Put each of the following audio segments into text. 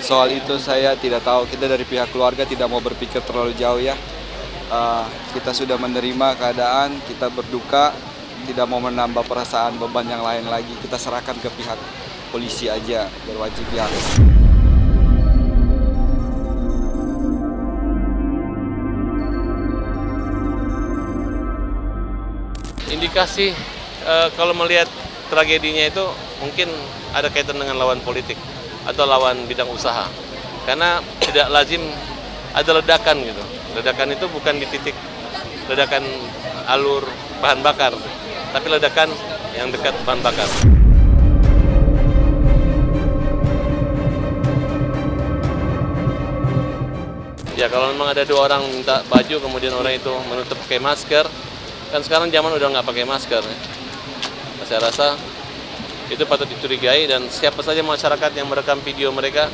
Soal itu saya tidak tahu, kita dari pihak keluarga tidak mau berpikir terlalu jauh ya. Kita sudah menerima keadaan, kita berduka, tidak mau menambah perasaan beban yang lain lagi. Kita serahkan ke pihak polisi aja, berwajib ya. Indikasi kalau melihat tragedinya itu mungkin ada kaitan dengan lawan politik atau lawan bidang usaha. Karena tidak lazim ada ledakan gitu. Ledakan itu bukan di titik ledakan alur bahan bakar, tapi ledakan yang dekat bahan bakar. Ya kalau memang ada dua orang minta baju kemudian orang itu menutup pakai masker, kan sekarang zaman udah nggak pakai masker. Ya. Saya rasa itu patut dicurigai dan siapa saja masyarakat yang merekam video mereka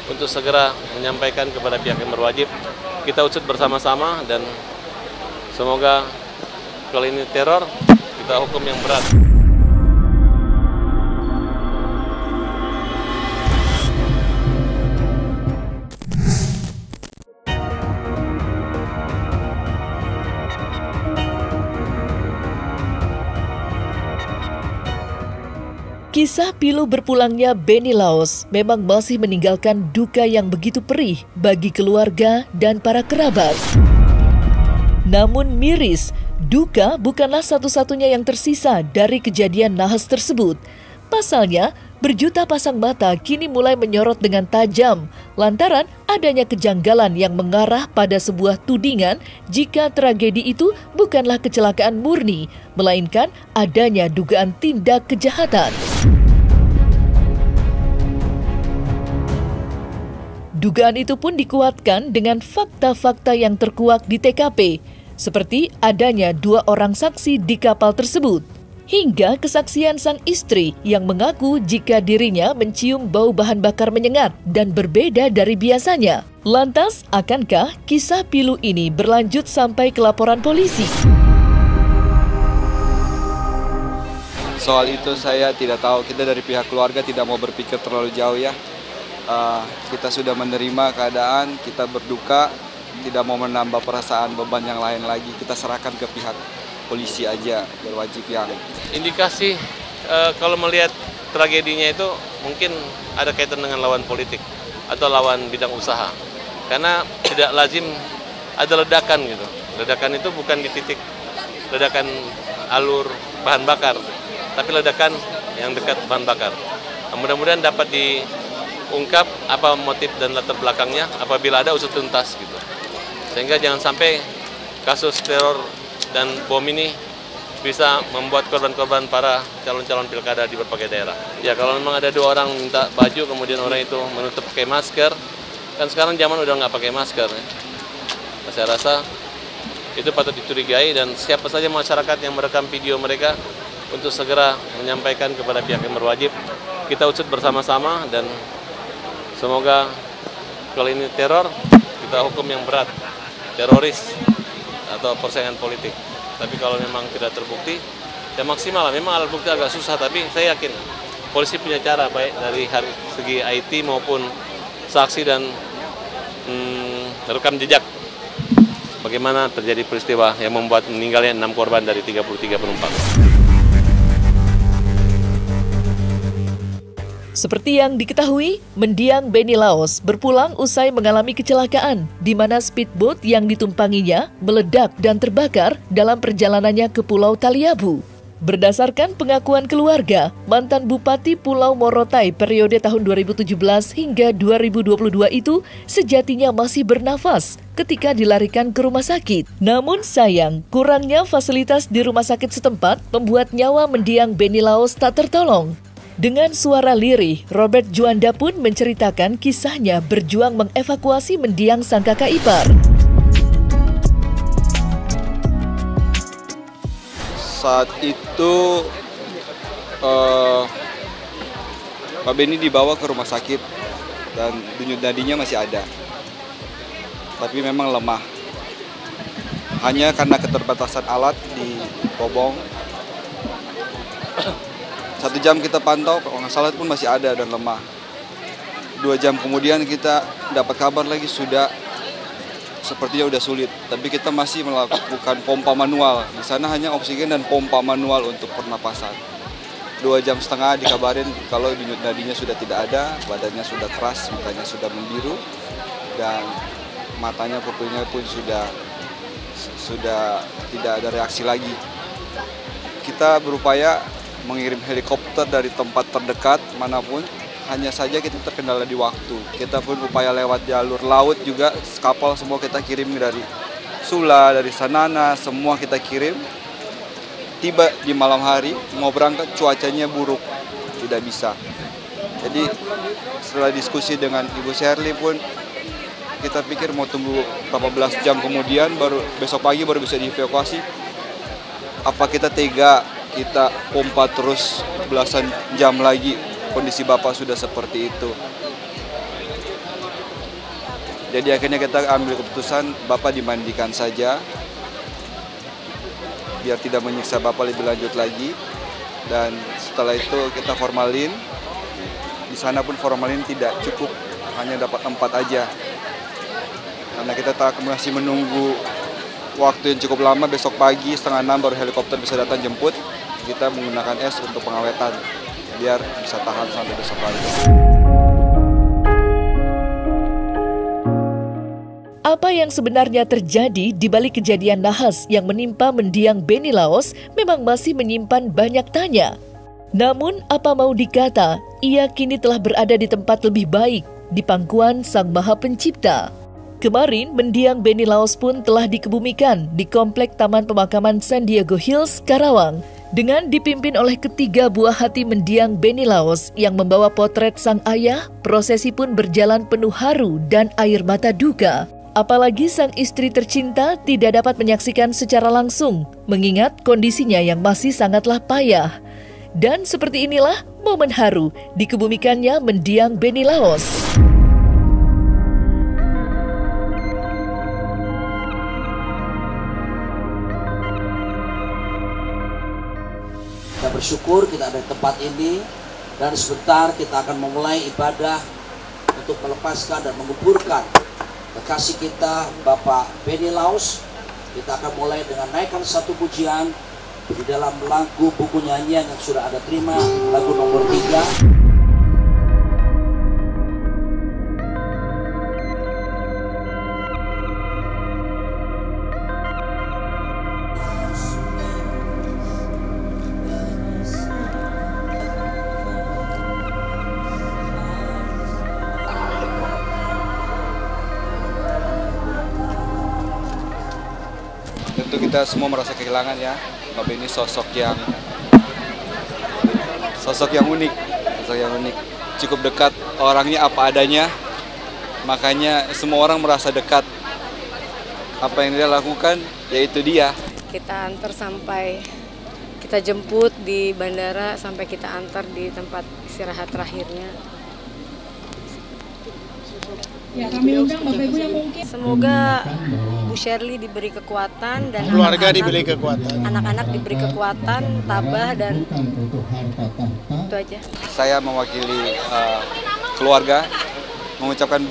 untuk segera menyampaikan kepada pihak yang berwajib. Kita usut bersama-sama dan semoga kalau ini teror, kita hukum yang berat. Kisah pilu berpulangnya Benny Laos memang masih meninggalkan duka yang begitu perih bagi keluarga dan para kerabat. Namun miris, duka bukanlah satu-satunya yang tersisa dari kejadian nahas tersebut. Pasalnya, berjuta pasang mata kini mulai menyorot dengan tajam lantaran adanya kejanggalan yang mengarah pada sebuah tudingan jika tragedi itu bukanlah kecelakaan murni, melainkan adanya dugaan tindak kejahatan. Dugaan itu pun dikuatkan dengan fakta-fakta yang terkuak di TKP, seperti adanya 2 orang saksi di kapal tersebut, hingga kesaksian sang istri yang mengaku jika dirinya mencium bau bahan bakar menyengat dan berbeda dari biasanya. Lantas, akankah kisah pilu ini berlanjut sampai ke laporan polisi? Soal itu saya tidak tahu, kita dari pihak keluarga tidak mau berpikir terlalu jauh ya. Kita sudah menerima keadaan, kita berduka, tidak mau menambah perasaan beban yang lain lagi. Kita serahkan ke pihak polisi aja, berwajib yang. Indikasi kalau melihat tragedinya itu mungkin ada kaitan dengan lawan politik atau lawan bidang usaha. Karena tidak lazim ada ledakan gitu. Ledakan itu bukan di titik ledakan alur bahan bakar, tapi ledakan yang dekat bahan bakar. Mudah-mudahan dapat diungkap apa motif dan latar belakangnya apabila ada usut tuntas gitu. Sehingga jangan sampai kasus teror dan bom ini bisa membuat korban-korban para calon-calon pilkada di berbagai daerah. Ya kalau memang ada 2 orang minta baju kemudian orang itu menutup pakai masker, kan sekarang zaman udah nggak pakai masker. Ya. Saya rasa itu patut dicurigai dan siapa saja masyarakat yang merekam video mereka untuk segera menyampaikan kepada pihak yang berwajib. Kita usut bersama-sama dan semoga kalau ini teror, kita hukum yang berat, teroris atau persaingan politik. Tapi kalau memang tidak terbukti, ya maksimal lah. Memang alat bukti agak susah, tapi saya yakin polisi punya cara baik dari segi IT maupun saksi dan rekam jejak. Bagaimana terjadi peristiwa yang membuat meninggalnya 6 korban dari 33 penumpang. Seperti yang diketahui, mendiang Benny Laos berpulang usai mengalami kecelakaan di mana speedboat yang ditumpanginya meledak dan terbakar dalam perjalanannya ke Pulau Taliabu. Berdasarkan pengakuan keluarga, mantan Bupati Pulau Morotai periode tahun 2017 hingga 2022 itu sejatinya masih bernafas ketika dilarikan ke rumah sakit. Namun sayang, kurangnya fasilitas di rumah sakit setempat membuat nyawa mendiang Benny Laos tak tertolong. Dengan suara lirih, Robert Juanda pun menceritakan kisahnya berjuang mengevakuasi mendiang sang kakak ipar. Saat itu Pak Benny dibawa ke rumah sakit dan denyut nadinya masih ada, tapi memang lemah. Hanya karena keterbatasan alat di Bobong. 1 jam kita pantau, kalau nggak salah pun masih ada dan lemah. 2 jam kemudian kita dapat kabar lagi sepertinya udah sulit. Tapi kita masih melakukan pompa manual. Di sana hanya oksigen dan pompa manual untuk pernapasan. 2,5 jam dikabarin kalau denyut nadinya sudah tidak ada, badannya sudah keras, mukanya sudah membiru, dan matanya, pupilnya pun sudah tidak ada reaksi lagi. Kita berupaya mengirim helikopter dari tempat terdekat manapun, hanya saja kita terkendala di waktu. Kita pun upaya lewat jalur laut juga, kapal semua kita kirim dari Sula, dari Sanana, semua kita kirim. Tiba di malam hari, mau berangkat cuacanya buruk, tidak bisa. Jadi setelah diskusi dengan Ibu Sherly pun, kita pikir mau tunggu berapa belas jam kemudian, baru besok pagi baru bisa dievakuasi. Apa kita tega, kita pompa terus belasan jam lagi, kondisi Bapak sudah seperti itu. Jadi akhirnya kita ambil keputusan Bapak dimandikan saja, biar tidak menyiksa Bapak lebih lanjut lagi. Dan setelah itu kita formalin. Di sana pun formalin tidak cukup, hanya dapat 4 aja. Karena kita masih menunggu waktu yang cukup lama, besok pagi 5:30 baru helikopter bisa datang jemput. Kita menggunakan es untuk pengawetan, biar bisa tahan sampai besok pagi. Apa yang sebenarnya terjadi di balik kejadian nahas yang menimpa mendiang Benny Laos memang masih menyimpan banyak tanya. Namun apa mau dikata, ia kini telah berada di tempat lebih baik, di pangkuan Sang Maha Pencipta. Kemarin, mendiang Benny Laos pun telah dikebumikan di Komplek Taman Pemakaman San Diego Hills, Karawang. Dengan dipimpin oleh ketiga buah hati mendiang Benny Laos yang membawa potret sang ayah, prosesi pun berjalan penuh haru dan air mata duka. Apalagi sang istri tercinta tidak dapat menyaksikan secara langsung, mengingat kondisinya yang masih sangatlah payah. Dan seperti inilah momen haru dikebumikannya mendiang Benny Laos. Kita bersyukur kita ada di tempat ini, dan sebentar kita akan memulai ibadah untuk melepaskan dan menguburkan kekasih kita Bapak Benny Laos. Kita akan mulai dengan naikkan satu pujian di dalam lagu buku nyanyian yang sudah ada terima, lagu nomor 3. Tentu kita semua merasa kehilangan ya, Bapak ini sosok yang unik, cukup dekat, orangnya apa adanya, makanya semua orang merasa dekat. Apa yang dia lakukan, yaitu dia. Kita antar sampai, kita jemput di bandara sampai kita antar di tempat istirahat terakhirnya. Ya, kami undang Bapak Ibu yang mungkin. Semoga Bu Sherly diberi kekuatan dan keluarga diberi kekuatan. Anak-anak diberi kekuatan, tabah, dan itu aja. Saya mewakili keluarga mengucapkan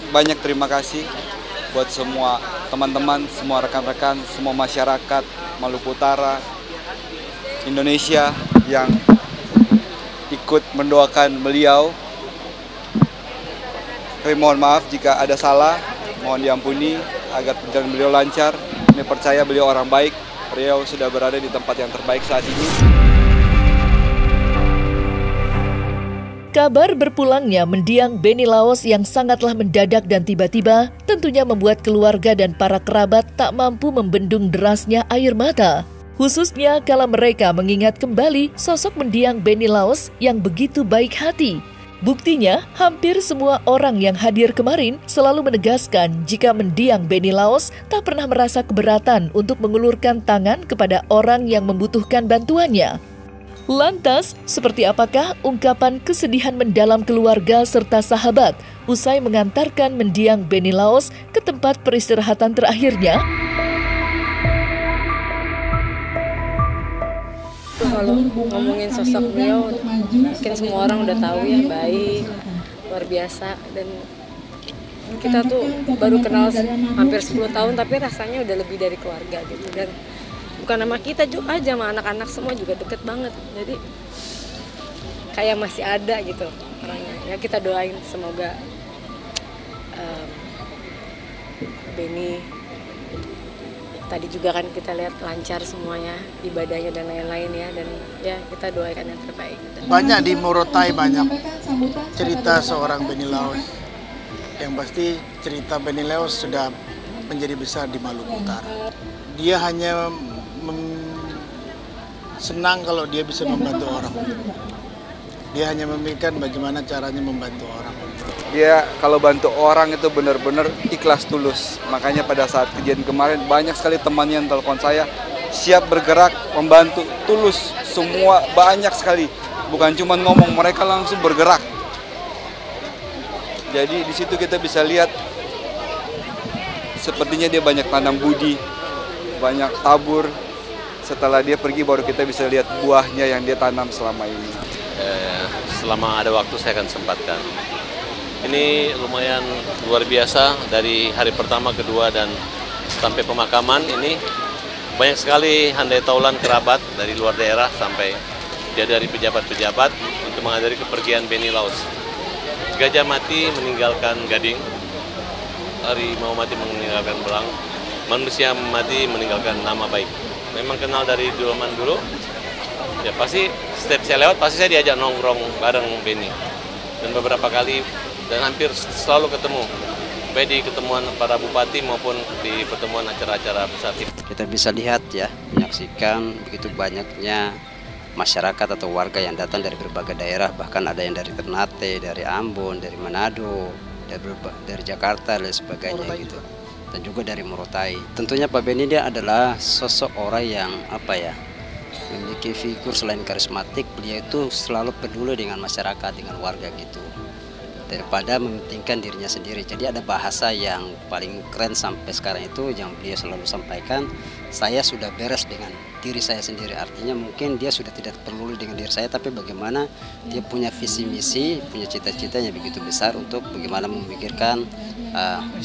banyak terima kasih buat semua teman-teman, semua rekan-rekan, semua masyarakat Maluku Utara, Indonesia yang ikut mendoakan beliau. Kami mohon maaf jika ada salah, mohon diampuni agar perjalanan beliau lancar. Kami percaya beliau orang baik, beliau sudah berada di tempat yang terbaik saat ini. Kabar berpulangnya mendiang Benny Laos yang sangatlah mendadak dan tiba-tiba tentunya membuat keluarga dan para kerabat tak mampu membendung derasnya air mata. Khususnya kala mereka mengingat kembali sosok mendiang Benny Laos yang begitu baik hati. Buktinya, hampir semua orang yang hadir kemarin selalu menegaskan jika mendiang Benny Laos tak pernah merasa keberatan untuk mengulurkan tangan kepada orang yang membutuhkan bantuannya. Lantas, seperti apakah ungkapan kesedihan mendalam keluarga serta sahabat usai mengantarkan mendiang Benny Laos ke tempat peristirahatan terakhirnya? Kalau ngomongin sosok beliau, mungkin semua orang udah tahu ya, baik, luar biasa, dan kita tuh baru kenal hampir 10 tahun tapi rasanya udah lebih dari keluarga gitu. Dan bukan sama kita juga aja, sama anak-anak semua juga deket banget, jadi kayak masih ada gitu orangnya. Ya kita doain semoga Beni tadi juga kan kita lihat lancar semuanya ibadahnya dan lain-lain ya, dan ya kita doakan yang terbaik. Banyak di Morotai banyak cerita seorang Beni Laos. Yang pasti cerita Beni Laos sudah menjadi besar di Maluku Utara. Dia hanya senang kalau dia bisa membantu orang. Dia hanya memikirkan bagaimana caranya membantu orang. Dia kalau bantu orang itu benar-benar ikhlas tulus. Makanya pada saat kejadian kemarin banyak sekali teman yang telepon saya siap bergerak membantu tulus, semua banyak sekali. Bukan cuma ngomong, mereka langsung bergerak. Jadi di situ kita bisa lihat sepertinya dia banyak tanam budi, banyak tabur. Setelah dia pergi baru kita bisa lihat buahnya yang dia tanam selama ini. Selama ada waktu saya akan sempatkan. Ini lumayan luar biasa, dari hari pertama, kedua, dan sampai pemakaman ini banyak sekali handai taulan kerabat dari luar daerah sampai dia dari pejabat-pejabat untuk menghadiri kepergian Beni Laos. Gajah mati meninggalkan gading, harimau mati meninggalkan belang, manusia mati meninggalkan nama baik. Memang kenal dari zaman dulu, ya pasti setiap saya lewat pasti saya diajak nongkrong bareng Beni. Dan beberapa kali dan hampir selalu ketemu, baik di ketemuan para bupati maupun di pertemuan acara-acara besar. Kita bisa lihat ya, menyaksikan begitu banyaknya masyarakat atau warga yang datang dari berbagai daerah, bahkan ada yang dari Ternate, dari Ambon, dari Manado, dari Jakarta dan sebagainya gitu. Dan juga dari Morotai. Tentunya Pak Beni dia adalah sosok orang yang memiliki figur selain karismatik, beliau itu selalu peduli dengan masyarakat, dengan warga gitu. Daripada mementingkan dirinya sendiri. Jadi ada bahasa yang paling keren sampai sekarang itu yang beliau selalu sampaikan, saya sudah beres dengan diri saya sendiri. Artinya mungkin dia sudah tidak peduli dengan diri saya, tapi bagaimana dia punya visi misi, punya cita-cita yang begitu besar untuk bagaimana memikirkan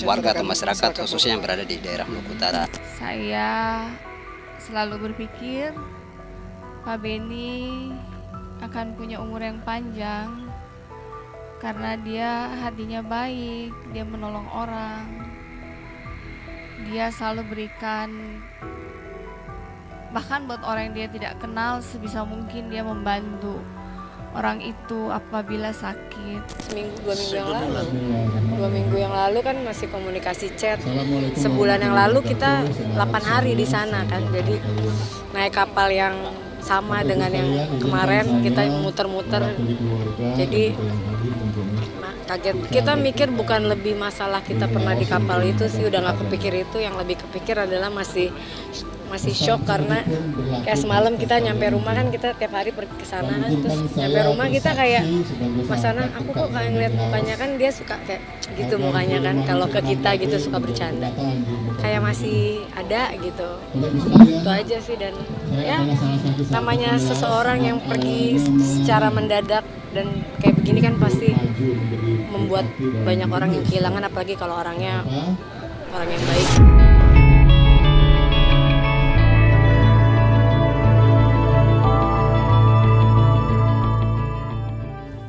warga atau masyarakat khususnya yang berada di daerah Maluku Utara. Saya selalu berpikir Pak Beni akan punya umur yang panjang karena dia hatinya baik, dia menolong orang, dia selalu berikan, bahkan buat orang yang dia tidak kenal sebisa mungkin dia membantu orang itu apabila sakit. Dua minggu yang lalu kan masih komunikasi chat. Sebulan yang lalu kita 8 hari di sana kan, jadi naik kapal yang sama dengan yang kemarin, kita muter-muter. Jadi kaget, kita mikir bukan lebih masalah kita pernah di kapal itu sih, udah nggak kepikir itu. Yang lebih kepikir adalah masih shock karena kayak semalam kita nyampe rumah kan, kita tiap hari pergi ke sana kan, terus nyampe rumah kita kayak Mas Ana, aku kok kayak ngeliat mukanya kan, dia suka kayak gitu mukanya kan, kalau ke kita gitu suka bercanda, kayak masih ada gitu. Itu aja sih. Dan ya namanya seseorang yang pergi secara mendadak dan kayak begini kan pasti membuat banyak orang yang kehilangan, apalagi kalau orangnya orang yang baik.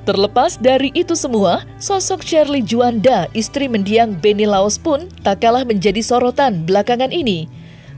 Terlepas dari itu semua, sosok Shirley Juanda, istri mendiang Beni Laos pun tak kalah menjadi sorotan belakangan ini.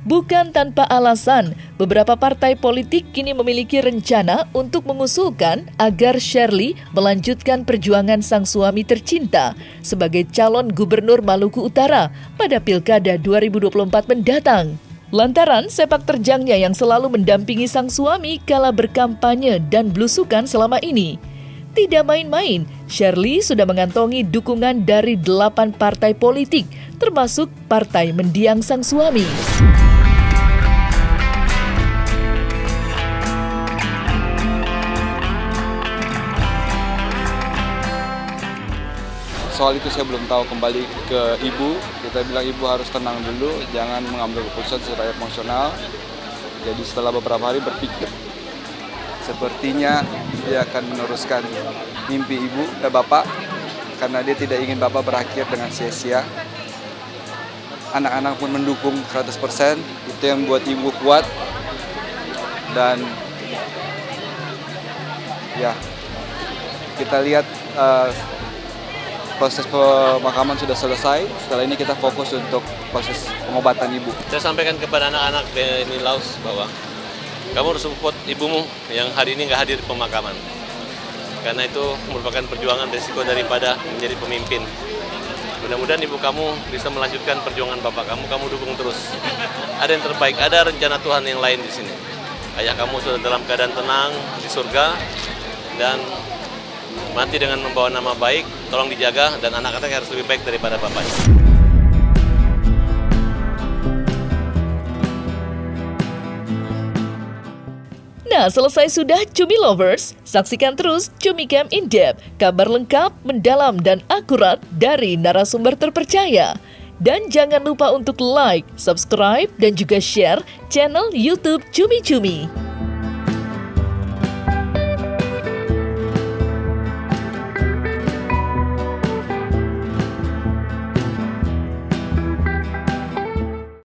Bukan tanpa alasan, beberapa partai politik kini memiliki rencana untuk mengusulkan agar Shirley melanjutkan perjuangan sang suami tercinta sebagai calon gubernur Maluku Utara pada Pilkada 2024 mendatang. Lantaran sepak terjangnya yang selalu mendampingi sang suami kala berkampanye dan belusukan selama ini. Tidak main-main, Shirley sudah mengantongi dukungan dari 8 partai politik, termasuk partai mendiang sang suami. Soal itu saya belum tahu, kembali ke ibu. Kita bilang ibu harus tenang dulu, jangan mengambil keputusan secara emosional. Jadi setelah beberapa hari berpikir, sepertinya dia akan meneruskan mimpi bapak karena dia tidak ingin Bapak berakhir dengan sia-sia. Anak-anak pun mendukung 100%, itu yang buat Ibu kuat. Dan ya, kita lihat proses pemakaman sudah selesai. Setelah ini kita fokus untuk proses pengobatan Ibu. Saya sampaikan kepada anak-anak Benilaus bahwa kamu harus support ibumu yang hari ini nggak hadir di pemakaman. Karena itu merupakan perjuangan resiko daripada menjadi pemimpin. Mudah-mudahan ibu kamu bisa melanjutkan perjuangan bapak kamu dukung terus. Ada yang terbaik, ada rencana Tuhan yang lain di sini. Ayah kamu sudah dalam keadaan tenang di surga dan mati dengan membawa nama baik. Tolong dijaga dan anak-anak harus lebih baik daripada bapaknya. Nah, selesai sudah Cumi Lovers, saksikan terus Cumi Camp In Depth, kabar lengkap, mendalam, dan akurat dari narasumber terpercaya. Dan jangan lupa untuk like, subscribe, dan juga share channel YouTube Cumi Cumi.